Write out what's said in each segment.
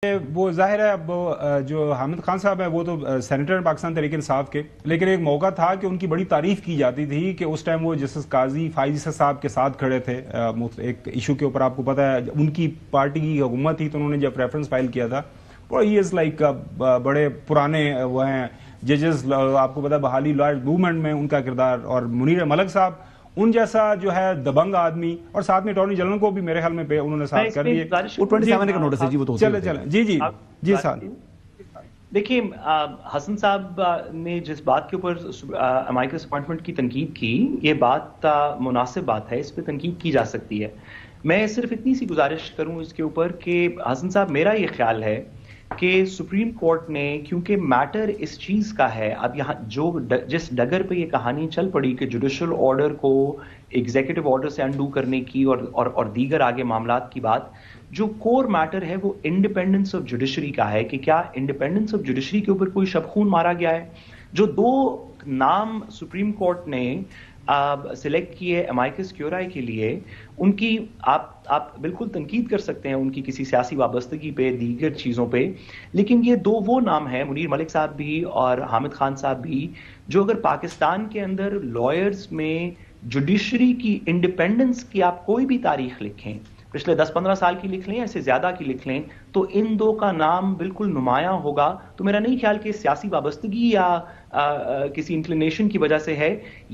وہ ظاہر ہے اب جو حامد خان صاحب ہیں وہ تو سینیٹر ہیں پاکستان تحریک انصاف کے، لیکن ایک موقع تھا کہ ان کی بڑی تعریف کی جاتی تھی کہ اس ٹائم وہ جسٹس قاضی فائز صاحب کے ساتھ کھڑے تھے ایک ایشو کے اوپر. آپ کو پتا ہے ان کی پارٹی کی حکومت تھی تو انہوں نے جب ریفرنس فائل کیا تھا. ہی از لائک بڑے پرانے وہ ہیں ججز. آپ کو پتا ہے بحالی لائر موومنٹ میں ان کا کردار، اور منیر ملک صاحب ان جیسا جو ہے دبنگ آدمی، اور ساتھ میں اٹارنی جنرل کو بھی میرے خیال میں انہوں نے ساتھ کر دیے. وہ 27 کا نوٹس ہے جی، وہ تو چلے جی ساتھ. دیکھیے حسن صاحب نے جس بات کے اوپر امائکس اپوائنٹمنٹ کی تنقید کی، یہ بات مناسب بات ہے، اس پہ تنقید کی جا سکتی ہے. میں صرف اتنی سی گزارش کروں اس کے اوپر کہ حسن صاحب میرا یہ خیال ہے کہ سپریم کورٹ نے، کیونکہ میٹر اس چیز کا ہے، اب یہاں جس ڈگر پہ یہ کہانی چل پڑی کہ جوڈیشل آرڈر کو ایگزیکٹو آرڈر سے انڈو کرنے کی اور دیگر آگے معاملات کی بات، جو کور میٹر ہے وہ انڈیپینڈنس آف جوڈیشری کا ہے کہ کیا انڈیپینڈنس آف جوڈیشری کے اوپر کوئی شب خون مارا گیا ہے. جو دو نام سپریم کورٹ نے سلیکٹ کیے امائکس کیورائی کے لیے، ان کی آپ بالکل تنقید کر سکتے ہیں ان کی کسی سیاسی وابستگی پہ، دیگر چیزوں پہ، لیکن یہ دو وہ نام ہیں، منیر ملک صاحب بھی اور حامد خان صاحب بھی، جو اگر پاکستان کے اندر لائرز میں جوڈیشری کی انڈیپینڈنس کی آپ کوئی بھی تاریخ لکھیں، پچھلے 10-15 سال کی لکھ لیں یا اس سے زیادہ کی لکھ لیں، تو ان دو کا نام بالکل نمایاں ہوگا. تو میرا نہیں خیال کہ سیاسی وابستگی یا کسی انکلینیشن کی وجہ سے ہے.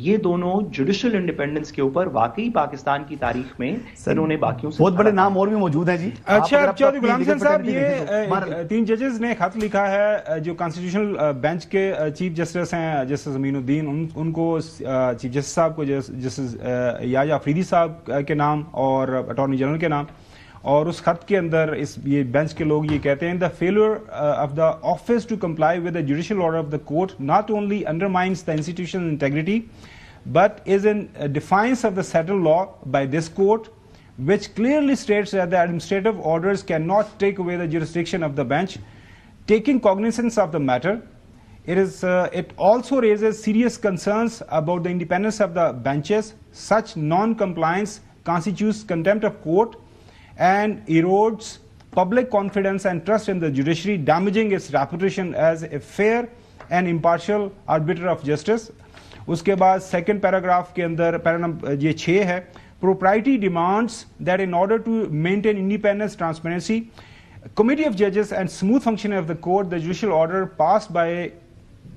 یہ دونوں جوڈیشل انڈیپینڈنس کے اوپر واقعی پاکستان کی تاریخ میں انہوں نے باقیوں سے بہت بڑے نام اور بھی موجود ہیں جی. اچھا چودھری غلام حسین صاحب، یہ 3 ججز نے خط لکھا ہے جو کانسٹیٹیوشنل بینچ کے چیف جسٹس ہیں، جسٹس امین الدین، ان کو چیف جسٹس صاحب کو، جسٹس یحییٰ آفریدی صاحب کے نام اور اٹارنی جنرل کے نام. اور اس خط کے اندر یہ بینچ کے لوگ یہ کہتے ہیں: the failure of the office to comply with the judicial order of the court not only undermines the institutional integrity but is in defiance of the settled law by this court, which clearly states that the administrative orders cannot take away the jurisdiction of the bench. Taking cognizance of the matter, it also raises serious concerns about the independence of the benches. Such non-compliance constitutes contempt of court and erodes public confidence and trust in the judiciary, damaging its reputation as a fair and impartial arbiter of justice. اس کے بعد second paragraph کے اندر یہ 6 ہے: propriety demands that in order to maintain independence, transparency, committee of judges and smooth functioning of the court, the judicial order passed by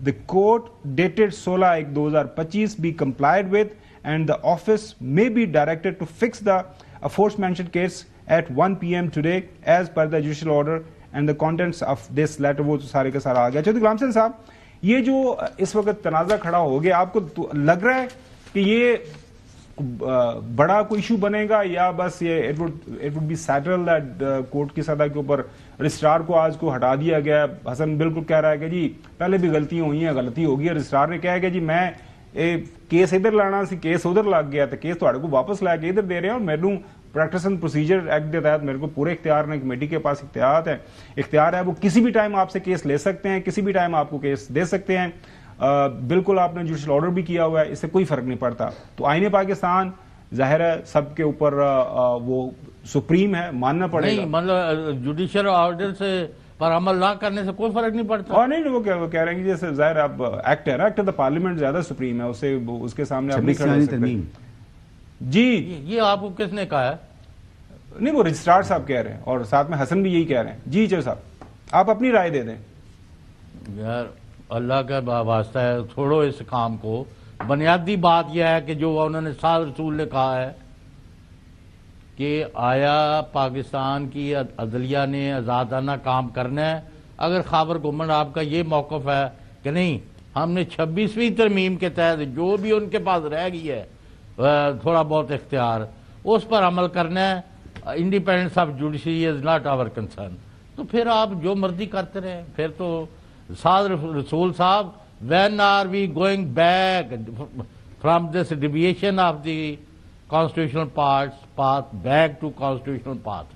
the court dated 16/1/2025 be complied with, and the office may be directed to fix the aforementioned case at 1 p.m. today as per the judicial order and the contents of this letter. وہ سارے کا سارا آ گیا. چودھری غلام حسین صاحب، یہ جو اس وقت تنازع کھڑا ہو گیا، آپ کو لگ رہا ہے کہ یہ بڑا کوئی ایشو بنے گا، یا بس یہ it would be settled that court کی سطح کے اوپر رجسٹرار کو آج کو ہٹا دیا گیا؟ حسن بالکل کہہ رہا ہے کہ جی پہلے بھی غلطیاں ہوئی ہیں، غلطی ہوگی. رجسٹرار نے کہا کہ جی میں کیس ادھر لانا سی، کیس ادھر لگ گیا تو کیس تھوڑے کو واپس لا کے ادھر دے رہے ہیں، اور میرے پریکٹس اینڈ پروسیجر ایکٹ کے تحت میرے کو پورے اختیار ہیں، کمیٹی کے پاس اختیار ہے، وہ کسی بھی ٹائم آپ سے کیس لے سکتے ہیں، کسی بھی ٹائم آپ کو کیس دے سکتے ہیں. بالکل آپ نے جوڈیشل آرڈر بھی کیا ہوا ہے، اس سے کوئی فرق نہیں پڑتا. تو آئین پاکستان ظاہر ہے سب کے اوپر وہ سپریم ہے، ماننا پڑے گا. نہیں مطلب جوڈیشل آرڈر سے پر عمل نہ کرنے سے کوئی فرق نہیں پڑتا. اور نہیں، وہ کہہ رہے ہیں کہ جیسے ظاہر اب ایکٹ ہے نا، ایکٹ آف دا پارلیمنٹ زیادہ سپریم ہے، اس کے سامنے آپ نہیں کھڑے ہو سکتے. جی یہ آپ کو کس نے کہا ہے؟ نہیں، وہ رجسٹرار صاحب کہہ رہے ہیں، اور ساتھ میں حسن بھی یہی کہہ رہے ہیں. جی چو صاحب، آپ اپنی رائے دے دیں. یار اللہ کا واسطہ ہے، چھوڑو اس کام کو. بنیادی بات یہ ہے کہ جو انہوں نے سال رسول نے کہا ہے کہ آیا پاکستان کی عدلیہ نے آزادانہ کام کرنا ہے. اگر خاور گمن آپ کا یہ موقف ہے کہ نہیں، ہم نے 26ویں ترمیم کے تحت جو بھی ان کے پاس رہ گئی ہے تھوڑا بہت اختیار، اس پر عمل کرنا ہے، independence of judiciary is not our concern, تو پھر آپ جو مرضی کرتے رہیں. پھر تو سعد رسول صاحب، when are we going back from this deviation of the constitutional path back to constitutional path?